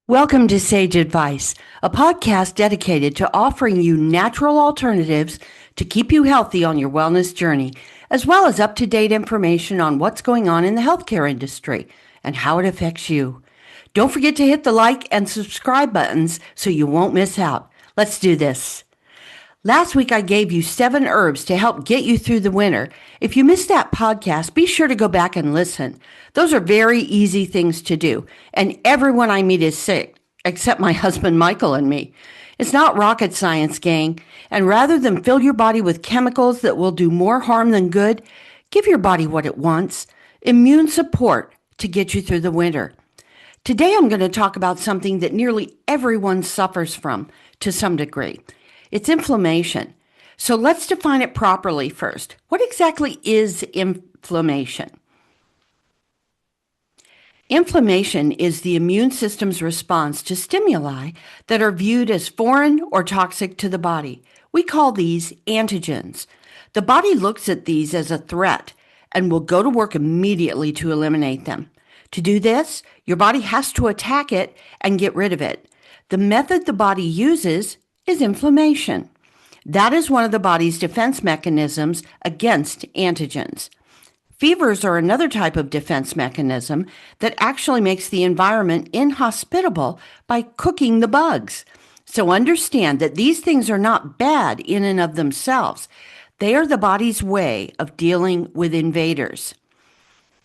Welcome to Sage Advice, a podcast dedicated to offering you natural alternatives to keep you healthy on your wellness journey, as well as up-to-date information on what's going on in the healthcare industry and how it affects you. Don't forget to hit the like and subscribe buttons so you won't miss out. Let's do this. Last week, I gave you 7 herbs to help get you through the winter. If you missed that podcast, be sure to go back and listen. Those are very easy things to do, and everyone I meet is sick, except my husband Michael and me. It's not rocket science, gang, and rather than fill your body with chemicals that will do more harm than good, give your body what it wants, immune support to get you through the winter. Today, I'm going to talk about something that nearly everyone suffers from to some degree. It's inflammation. So let's define it properly first. What exactly is inflammation? Inflammation is the immune system's response to stimuli that are viewed as foreign or toxic to the body. We call these antigens. The body looks at these as a threat and will go to work immediately to eliminate them. To do this, your body has to attack it and get rid of it. The method the body uses is inflammation. That is one of the body's defense mechanisms against antigens. Fevers are another type of defense mechanism that actually makes the environment inhospitable by cooking the bugs. So understand that these things are not bad in and of themselves. They are the body's way of dealing with invaders.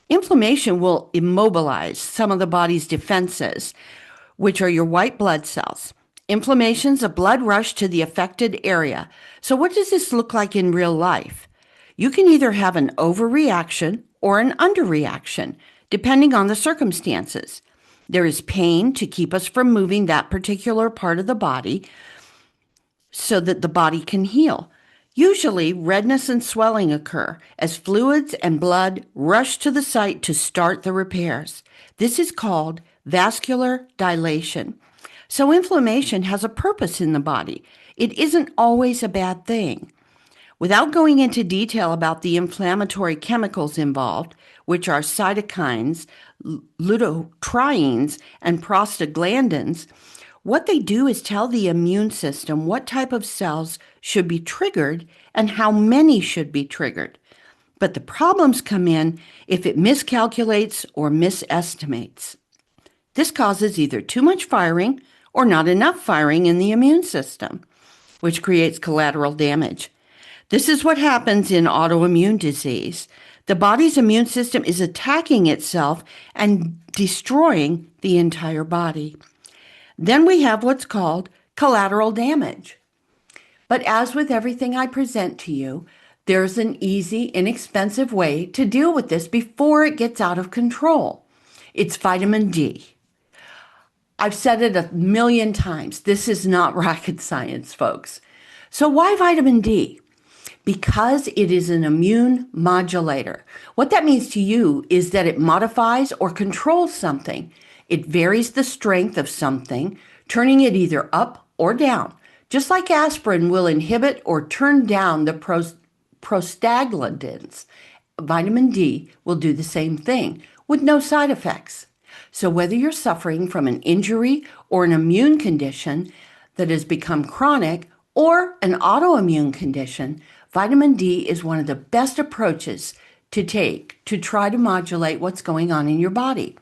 Inflammation will immobilize some of the body's defenses, which are your white blood cells. Inflammation's a blood rush to the affected area. So what does this look like in real life? You can either have an overreaction or an underreaction, depending on the circumstances. There is pain to keep us from moving that particular part of the body so that the body can heal. Usually, redness and swelling occur as fluids and blood rush to the site to start the repairs. This is called vascular dilation. So inflammation has a purpose in the body. It isn't always a bad thing. Without going into detail about the inflammatory chemicals involved, which are cytokines, leukotrienes, and prostaglandins, what they do is tell the immune system what type of cells should be triggered and how many should be triggered. But the problems come in if it miscalculates or misestimates. This causes either too much firing or not enough firing in the immune system, which creates collateral damage. This is what happens in autoimmune disease. The body's immune system is attacking itself and destroying the entire body. Then we have what's called collateral damage. But as with everything I present to you, there's an easy, inexpensive way to deal with this before it gets out of control. It's vitamin D. I've said it 1,000,000 times. This is not rocket science, folks. So why vitamin D? Because it is an immune modulator. What that means to you is that it modifies or controls something. It varies the strength of something, turning it either up or down. Just like aspirin will inhibit or turn down the prostaglandins, vitamin D will do the same thing with no side effects. So whether you're suffering from an injury or an immune condition that has become chronic or an autoimmune condition, vitamin D is one of the best approaches to take to try to modulate what's going on in your body.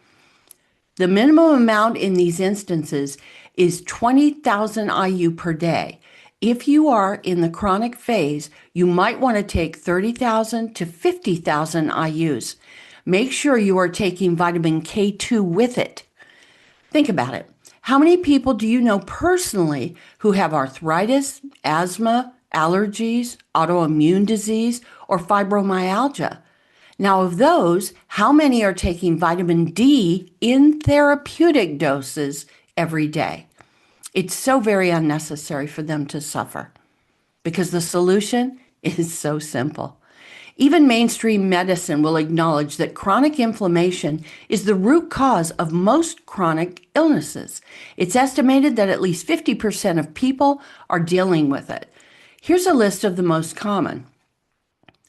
The minimum amount in these instances is 20,000 IU per day. If you are in the chronic phase, you might want to take 30,000 to 50,000 IUs. Make sure you are taking vitamin K2 with it. Think about it. How many people do you know personally who have arthritis, asthma, allergies, autoimmune disease, or fibromyalgia? Now, of those, how many are taking vitamin D in therapeutic doses every day? It's so very unnecessary for them to suffer because the solution is so simple. Even mainstream medicine will acknowledge that chronic inflammation is the root cause of most chronic illnesses. It's estimated that at least 50% of people are dealing with it. Here's a list of the most common: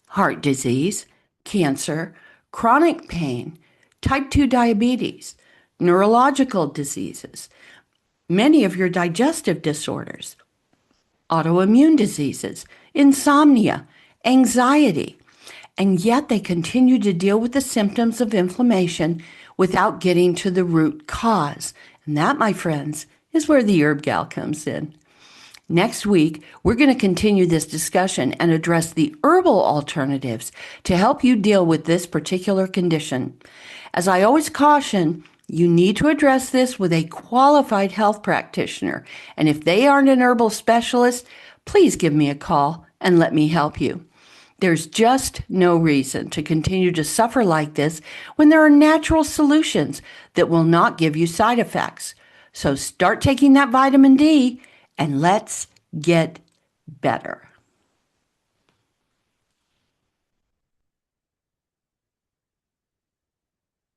heart disease, cancer, chronic pain, type 2 diabetes, neurological diseases, many of your digestive disorders, autoimmune diseases, insomnia, anxiety, and yet they continue to deal with the symptoms of inflammation without getting to the root cause. And that, my friends, is where the Herb Gal comes in. Next week, we're going to continue this discussion and address the herbal alternatives to help you deal with this particular condition. As I always caution, you need to address this with a qualified health practitioner. And if they aren't an herbal specialist, please give me a call and let me help you. There's just no reason to continue to suffer like this when there are natural solutions that will not give you side effects. So start taking that vitamin D and let's get better.